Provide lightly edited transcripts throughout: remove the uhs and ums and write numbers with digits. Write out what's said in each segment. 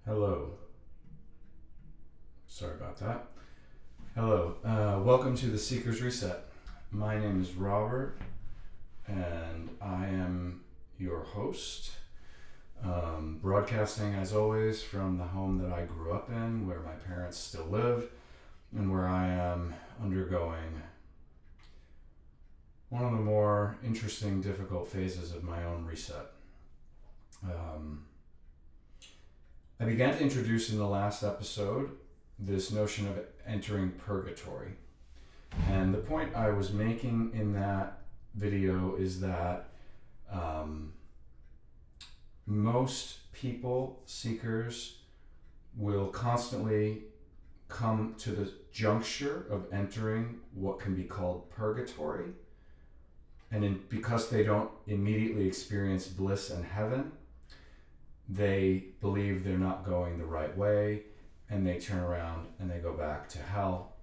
Hello. Sorry about that. Hello. Welcome to the Seeker's Reset. My name is Robert, and I am your host. Broadcasting, as always, from the home that I grew up in, where my parents still live, and where I am undergoing one of the more interesting, difficult phases of my own reset. I began to introduce in the last episode this notion of entering purgatory. And the point I was making in that video is that most people, seekers, will constantly come to the juncture of entering what can be called purgatory. And because they don't immediately experience bliss and heaven, they believe they're not going the right way, and they turn around and they go back to hell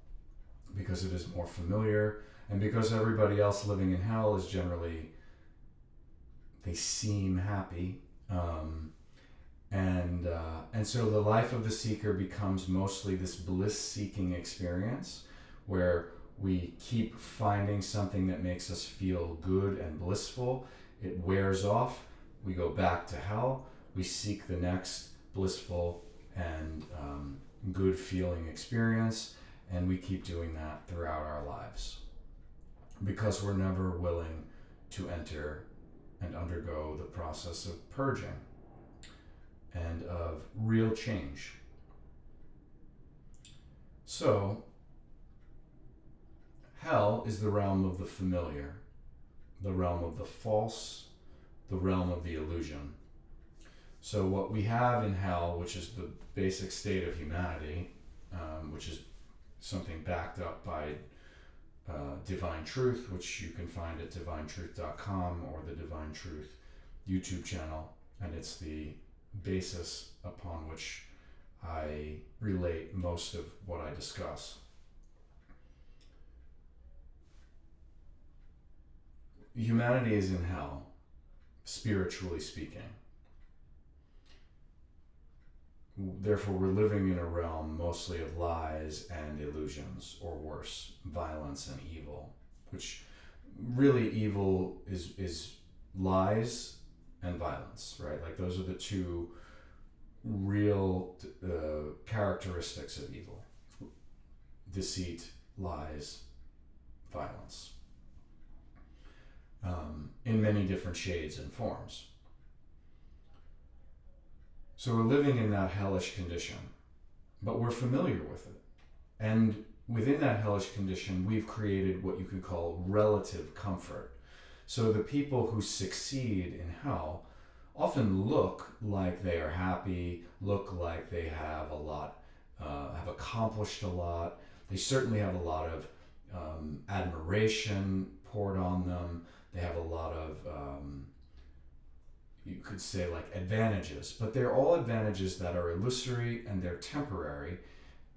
because it is more familiar, and because everybody else living in hell is generally, they seem happy, and so the life of the seeker becomes mostly this bliss-seeking experience where we keep finding something that makes us feel good and blissful. It wears off. We go back to hell. We seek the next blissful and good feeling experience, and we keep doing that throughout our lives because we're never willing to enter and undergo the process of purging and of real change. So, hell is the realm of the familiar, the realm of the false, the realm of the illusion. So what we have in hell, which is the basic state of humanity, which is something backed up by Divine Truth, which you can find at divinetruth.com or the Divine Truth YouTube channel, and it's the basis upon which I relate most of what I discuss. Humanity is in hell, spiritually speaking. Therefore, we're living in a realm mostly of lies and illusions, or worse, violence and evil, which really evil is lies and violence, right? Like those are the two real characteristics of evil: deceit, lies, violence, in many different shades and forms. So we're living in that hellish condition, but we're familiar with it. And within that hellish condition, we've created what you could call relative comfort. So the people who succeed in hell often look like they are happy, look like they have a lot, have accomplished a lot. They certainly have a lot of admiration poured on them. They have a lot of you could say like advantages, but they're all advantages that are illusory and they're temporary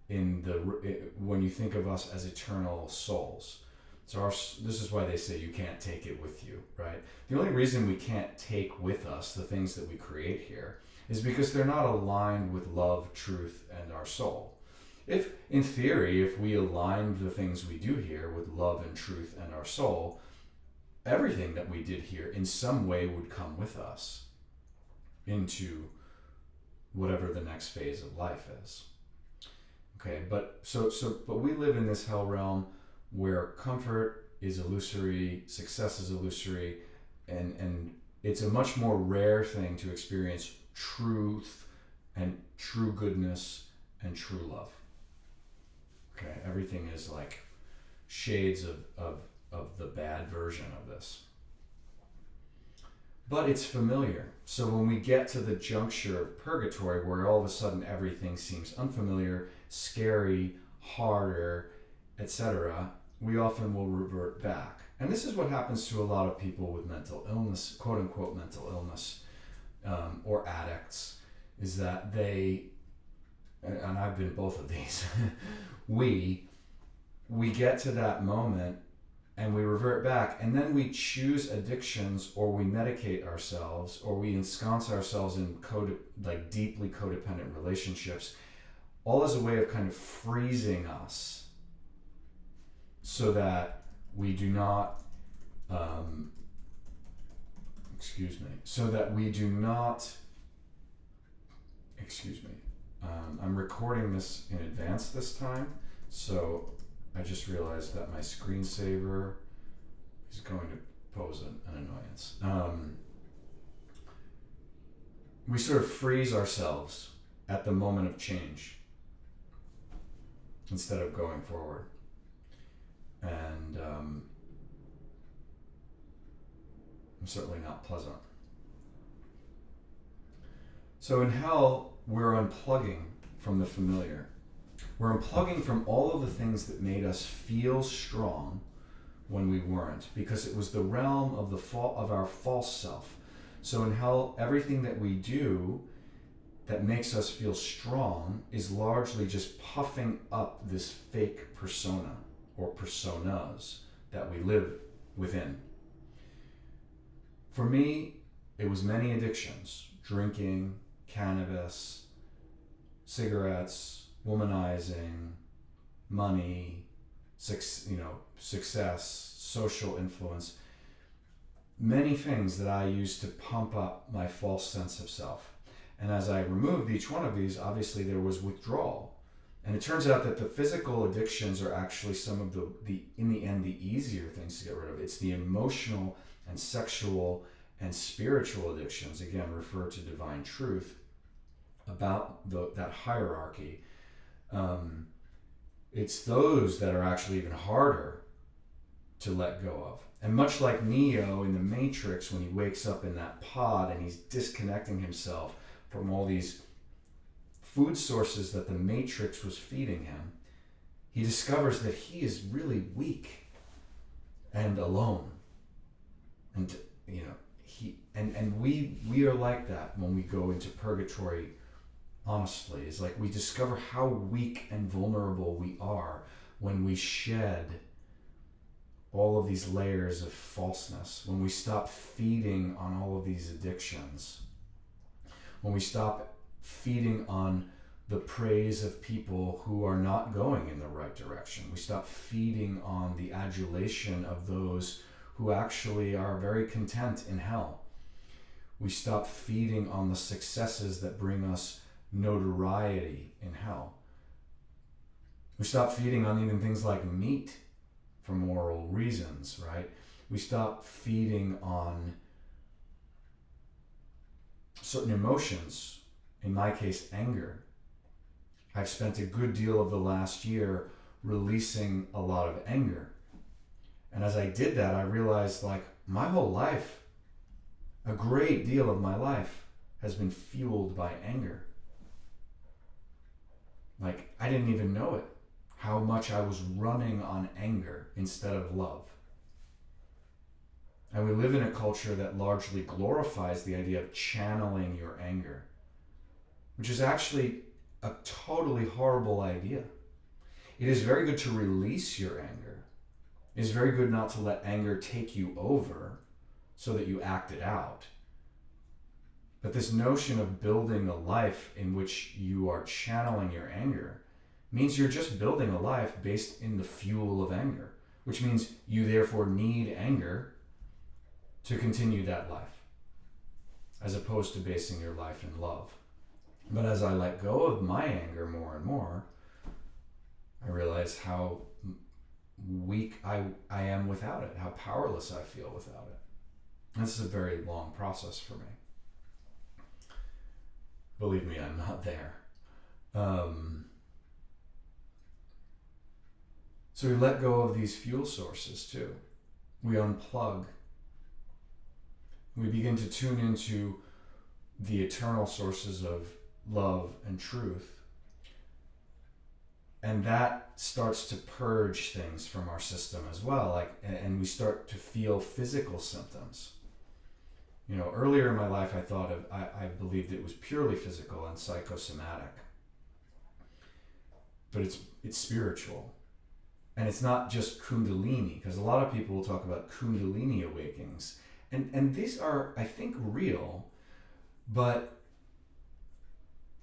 when you think of us as eternal souls. So this is why they say you can't take it with you, right? The only reason we can't take with us the things that we create here is because they're not aligned with love, truth, and our soul. If, in theory, if we aligned the things we do here with love and truth and our soul, everything that we did here in some way would come with us into whatever the next phase of life is. Okay, but we live in this hell realm where comfort is illusory, success is illusory, and it's a much more rare thing to experience truth and true goodness and true love. Okay, everything is like shades of the bad version of this. But it's familiar. So when we get to the juncture of purgatory, where all of a sudden everything seems unfamiliar, scary, harder, etc., we often will revert back. And this is what happens to a lot of people with mental illness, quote unquote mental illness, or addicts, is that they, and I've been both of these, we get to that moment and we revert back, and then we choose addictions, or we medicate ourselves, or we ensconce ourselves in deeply codependent relationships, all as a way of kind of freezing us so that we do not I'm recording this in advance this time, so I just realized that my screensaver is going to pose an annoyance. We sort of freeze ourselves at the moment of change instead of going forward. And certainly not pleasant. So in hell, we're unplugging from the familiar. We're unplugging from all of the things that made us feel strong when we weren't, because it was the realm of of our false self. So in hell, everything that we do that makes us feel strong is largely just puffing up this fake persona or personas that we live within. For me, it was many addictions: drinking, cannabis, cigarettes, womanizing, money, success, social influence, many things that I used to pump up my false sense of self. And as I removed each one of these, obviously there was withdrawal. And it turns out that the physical addictions are actually some of in the end, the easier things to get rid of. It's the emotional and sexual and spiritual addictions, again, refer to divine truth, about that hierarchy. It's those that are actually even harder to let go of. And much like Neo in the Matrix, when he wakes up in that pod and he's disconnecting himself from all these food sources that the Matrix was feeding him, he discovers that he is really weak and alone. And we are like that when we go into purgatory. Honestly, is like we discover how weak and vulnerable we are when we shed all of these layers of falseness, when we stop feeding on all of these addictions, when we stop feeding on the praise of people who are not going in the right direction. We stop feeding on the adulation of those who actually are very content in hell. We stop feeding on the successes that bring us notoriety in hell. We stop feeding on even things like meat for moral reasons, right? We stop feeding on certain emotions, in my case, anger. I've spent a good deal of the last year releasing a lot of anger. And as I did that, I realized my whole life, a great deal of my life has been fueled by anger. I didn't even know it, how much I was running on anger instead of love. And we live in a culture that largely glorifies the idea of channeling your anger, which is actually a totally horrible idea. It is very good to release your anger. It is very good not to let anger take you over so that you act it out. But this notion of building a life in which you are channeling your anger means you're just building a life based in the fuel of anger, which means you therefore need anger to continue that life, as opposed to basing your life in love. But as I let go of my anger more and more, I realize how weak I am without it, how powerless I feel without it. This is a very long process for me. Believe me, I'm not there. So we let go of these fuel sources too. We unplug. We begin to tune into the eternal sources of love and truth. And that starts to purge things from our system as well. And we start to feel physical symptoms. Earlier in my life, I believed it was purely physical and psychosomatic. But it's spiritual. And it's not just Kundalini, because a lot of people will talk about Kundalini awakenings. And these are, I think, real, but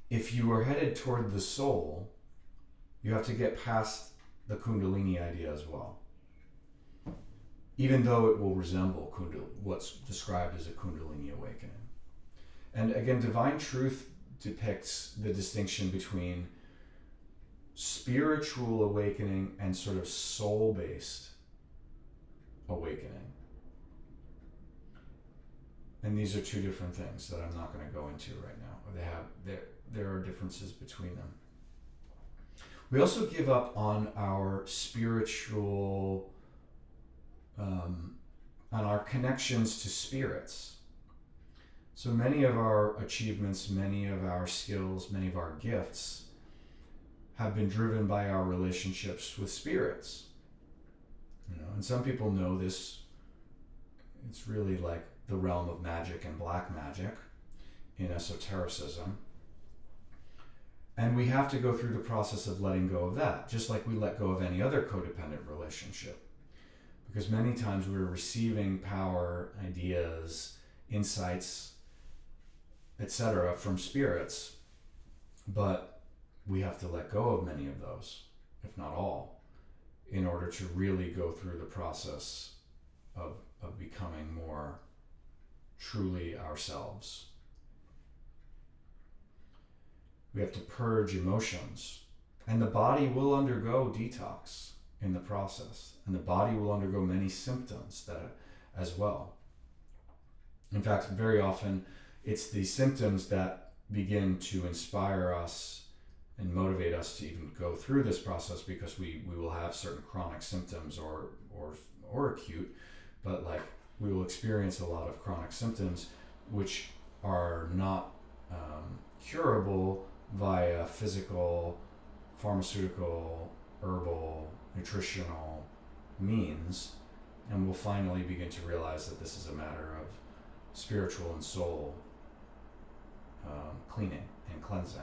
if you are headed toward the soul, you have to get past the Kundalini idea as well. Even though it will resemble what's described as a Kundalini awakening. And again, Divine Truth depicts the distinction between spiritual awakening and sort of soul-based awakening. And these are two different things that I'm not going to go into right now. There are differences between them. We also give up on our spiritual, on our connections to spirits. So many of our achievements, many of our skills, many of our gifts have been driven by our relationships with spirits. And some people know this. It's really like the realm of magic and black magic in esotericism. And we have to go through the process of letting go of that, just like we let go of any other codependent relationship. Because many times we're receiving power, ideas, insights, etc. from spirits, but we have to let go of many of those, if not all, in order to really go through the process of becoming more truly ourselves. We have to purge emotions, and the body will undergo detox in the process, and the body will undergo many symptoms as well. In fact, very often it's the symptoms that begin to inspire us and motivate us to even go through this process, because we will have certain chronic symptoms or acute, but like we will experience a lot of chronic symptoms which are not curable via physical, pharmaceutical, herbal, nutritional means, and we'll finally begin to realize that this is a matter of spiritual and soul cleaning and cleansing.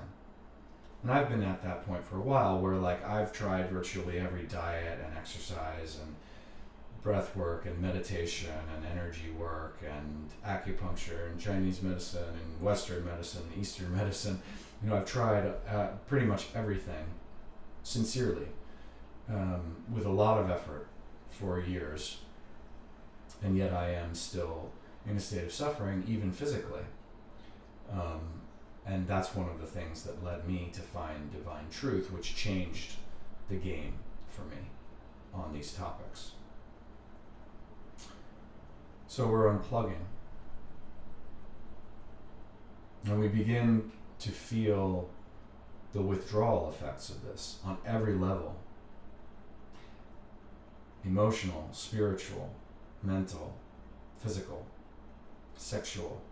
And I've been at that point for a while where like I've tried virtually every diet and exercise and breath work and meditation and energy work and acupuncture and Chinese medicine and Western medicine and Eastern medicine. I've tried pretty much everything sincerely, with a lot of effort for years, and yet I am still in a state of suffering, even physically. And that's one of the things that led me to find Divine Truth, which changed the game for me on these topics. So we're unplugging, and we begin to feel the withdrawal effects of this on every level: emotional, spiritual, mental, physical, sexual.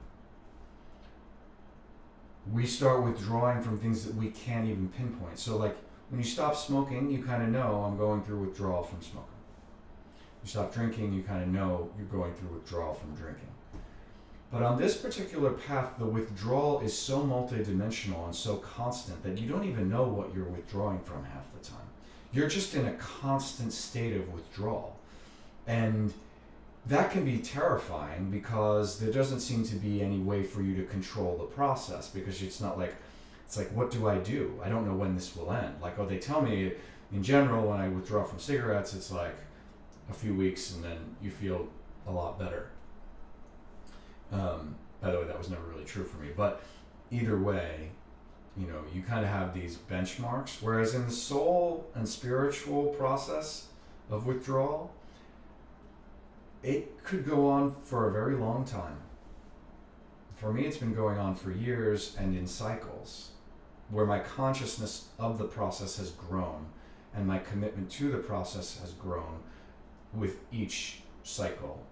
We start withdrawing from things that we can't even pinpoint. So like when you stop smoking, you kind of know I'm going through withdrawal from smoking. You stop drinking, you kind of know you're going through withdrawal from drinking. But on this particular path, the withdrawal is so multidimensional and so constant that you don't even know what you're withdrawing from half the time. You're just in a constant state of withdrawal. And that can be terrifying because there doesn't seem to be any way for you to control the process, because it's like, what do I do? I don't know when this will end. Like, they tell me in general when I withdraw from cigarettes, it's like a few weeks and then you feel a lot better. By the way, that was never really true for me, but either way, you kind of have these benchmarks, whereas in the soul and spiritual process of withdrawal, it could go on for a very long time. For me, it's been going on for years and in cycles, where my consciousness of the process has grown and my commitment to the process has grown with each cycle.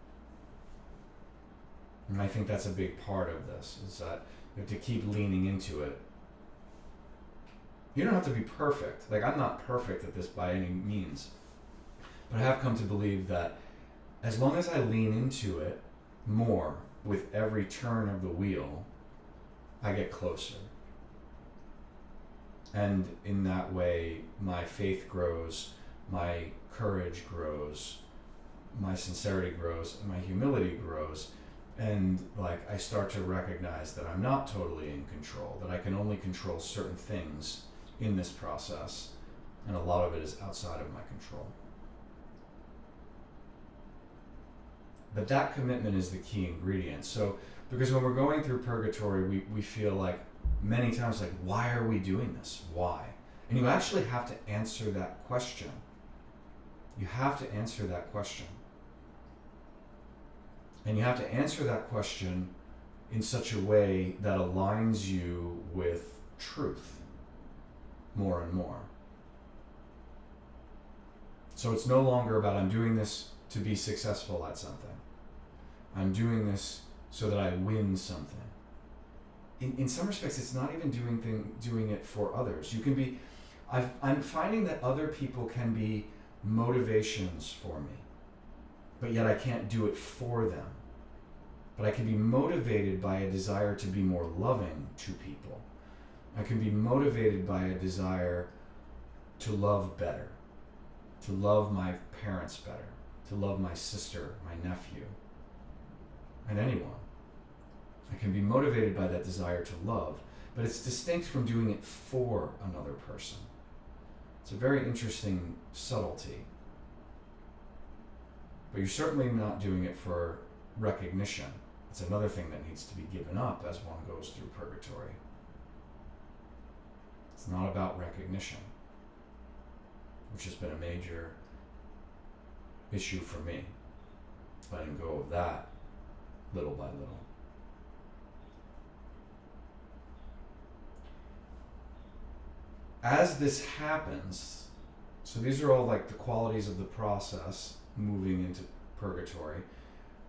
And I think that's a big part of this, is that you have to keep leaning into it. You don't have to be perfect. Like, I'm not perfect at this by any means. But I have come to believe that as long as I lean into it more with every turn of the wheel, I get closer. And in that way, my faith grows, my courage grows, my sincerity grows, and my humility grows. And like I start to recognize that I'm not totally in control, that I can only control certain things in this process, and a lot of it is outside of my control. But that commitment is the key ingredient. So, because when we're going through purgatory, we feel like many times, like, why are we doing this? Why? And you actually have to answer that question. You have to answer that question. And you have to answer that question in such a way that aligns you with truth more and more. So it's no longer about, I'm doing this to be successful at something. I'm doing this so that I win something. In some respects, it's not even doing it for others. You can be, I'm finding that other people can be motivations for me, but yet I can't do it for them. But I can be motivated by a desire to be more loving to people. I can be motivated by a desire to love better, to love my parents better, to love my sister, my nephew, and anyone. I can be motivated by that desire to love, but it's distinct from doing it for another person. It's a very interesting subtlety. But you're certainly not doing it for recognition. It's another thing that needs to be given up as one goes through purgatory. It's not about recognition, which has been a major issue for me. Letting go of that little by little. As this happens, so these are all like the qualities of the process moving into purgatory.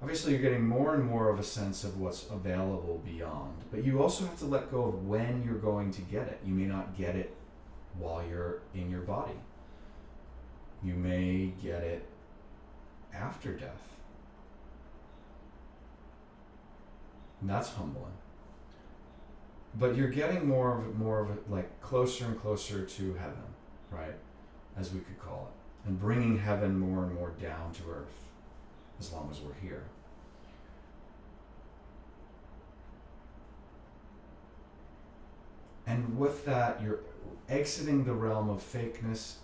Obviously, you're getting more and more of a sense of what's available beyond, but you also have to let go of when you're going to get it. You may not get it while you're in your body. You may get it after death. And that's humbling. But you're getting more of it, like closer and closer to heaven, right? As we could call it. And bringing heaven more and more down to earth, as long as we're here. And with that, you're exiting the realm of fakeness,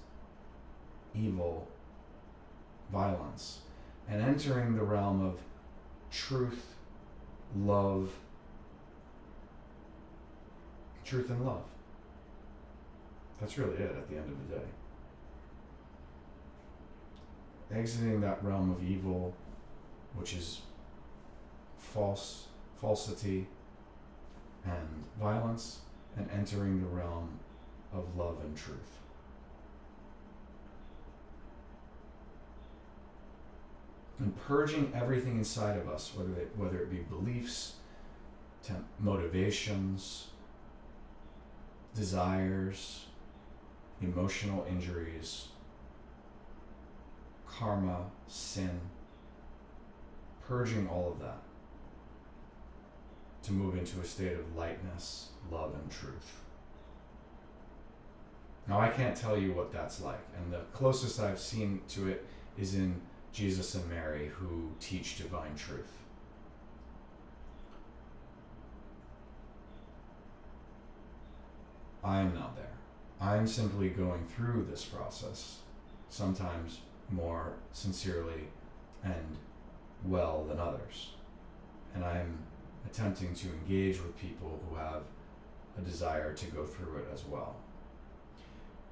evil, violence, and entering the realm of truth, love, truth and love. That's really it at the end of the day. Exiting that realm of evil, which is falsity and violence, and entering the realm of love and truth. And purging everything inside of us, whether it be beliefs, motivations, desires, emotional injuries, karma, sin, purging all of that to move into a state of lightness, love, and truth. Now, I can't tell you what that's like, and the closest I've seen to it is in Jesus and Mary, who teach divine truth. I'm not there. I'm simply going through this process, sometimes more sincerely and well than others. And I'm attempting to engage with people who have a desire to go through it as well.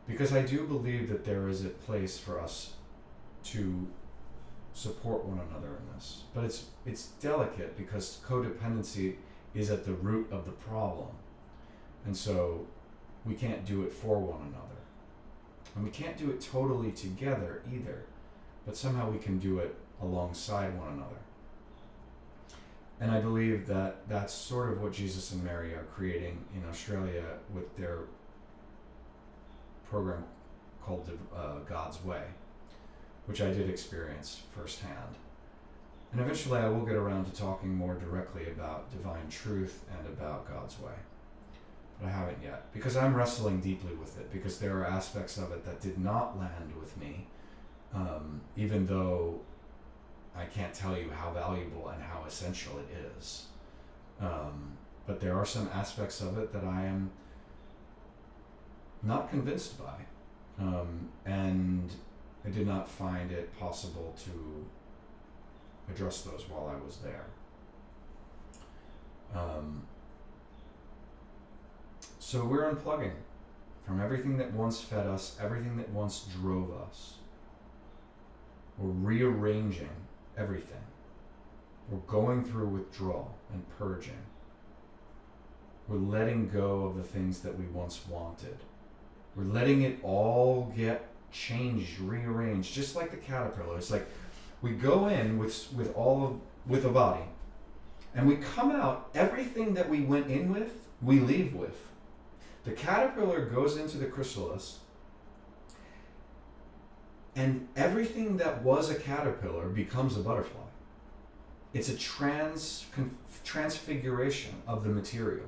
Because I do believe that there is a place for us to support one another in this. But it's delicate because codependency is at the root of the problem. And so we can't do it for one another. And we can't do it totally together either, but somehow we can do it alongside one another. And I believe that that's sort of what Jesus and Mary are creating in Australia with their program called God's Way, which I did experience firsthand. And eventually I will get around to talking more directly about divine truth and about God's Way. but I haven't yet, because I'm wrestling deeply with it, because there are aspects of it that did not land with me, even though I can't tell you how valuable and how essential it is. But there are some aspects of it that I am not convinced by, and I did not find it possible to address those while I was there. So we're unplugging from everything that once fed us, everything that once drove us. We're rearranging everything. We're going through withdrawal and purging. We're letting go of the things that we once wanted. We're letting it all get changed, rearranged, just like the caterpillar. It's like we go in with a body, and we come out, everything that we went in with, we leave with. The caterpillar goes into the chrysalis, and everything that was a caterpillar becomes a butterfly. It's a transfiguration of the material,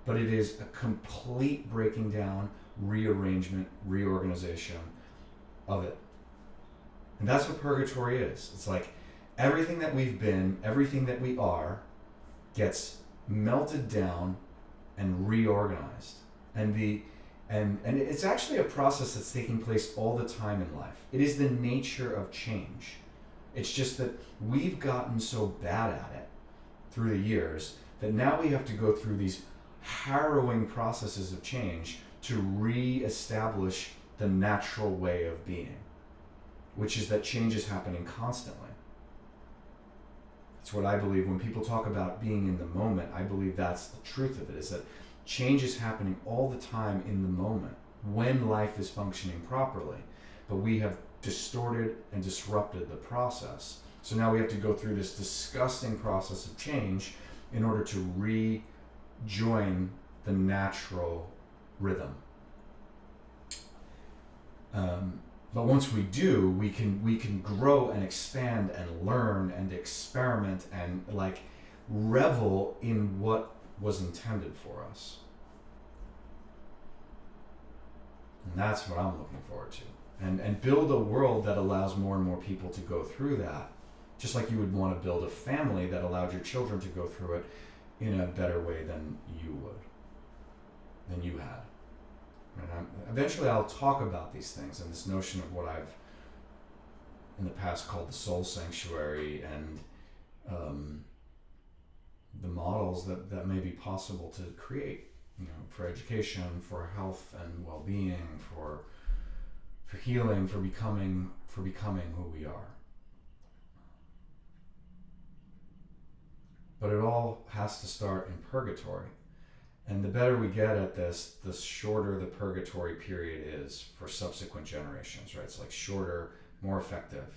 but it is a complete breaking down, rearrangement, reorganization of it. And that's what purgatory is. It's like everything that we've been, everything that we are, gets melted down and reorganized. And it's actually a process that's taking place all the time in life. It is the nature of change. It's just that we've gotten so bad at it through the years that now we have to go through these harrowing processes of change to re-establish the natural way of being, which is that change is happening constantly. It's what I believe when people talk about being in the moment. I believe that's the truth of it, is that change is happening all the time in the moment when life is functioning properly, but we have distorted and disrupted the process. So now we have to go through this disgusting process of change in order to rejoin the natural rhythm. But once we do, we can grow and expand and learn and experiment and like revel in what was intended for us. And that's what I'm looking forward to. And build a world that allows more and more people to go through that. Just like you would want to build a family that allowed your children to go through it in a better way than you would, than you had. And eventually I'll talk about these things and this notion of what I've in the past called the soul sanctuary and the models that may be possible to create, for education, for health and well-being, for healing, for becoming who we are. But it all has to start in purgatory. And the better we get at this, the shorter the purgatory period is for subsequent generations, right? It's like shorter, more effective.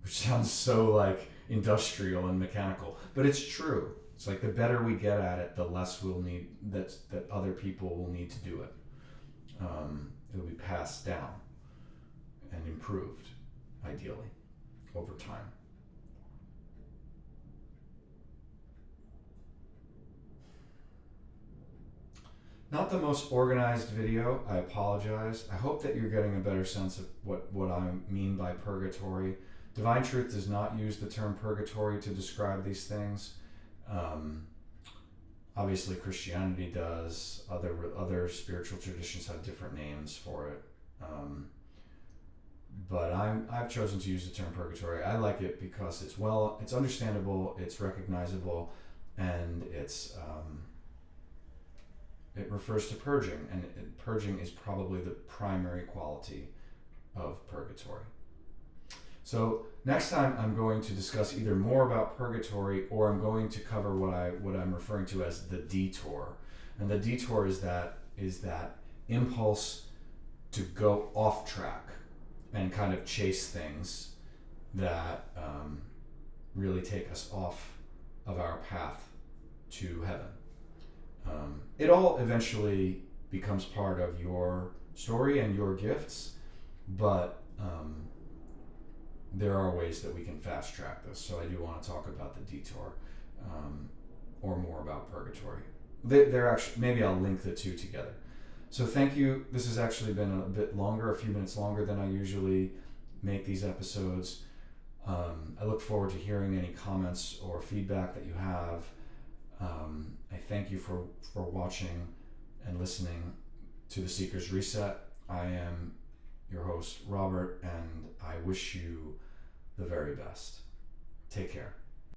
Which sounds so like industrial and mechanical, but it's true. It's like the better we get at it, the less we'll need that other people will need to do it. It'll be passed down and improved, ideally, over time. Not the most organized video, I apologize. I hope that you're getting a better sense of what I mean by purgatory. Divine Truth does not use the term purgatory to describe these things. Obviously Christianity does, other spiritual traditions have different names for it. But I've chosen to use the term purgatory. I like it because it's understandable, it's recognizable, and it refers to purging, and purging is probably the primary quality of purgatory. So next time I'm going to discuss either more about purgatory, or I'm going to cover what I'm referring to as the detour. And the detour is that impulse to go off track and kind of chase things that really take us off of our path to heaven. It all eventually becomes part of your story and your gifts, but there are ways that we can fast track this. So I do want to talk about the detour, or more about purgatory. they're actually, maybe I'll link the two together. So thank you. This has actually been a bit longer, a few minutes longer than I usually make these episodes. I look forward to hearing any comments or feedback that you have. I thank you for watching and listening to The Seeker's Reset. I am your host, Robert, and I wish you the very best. Take care.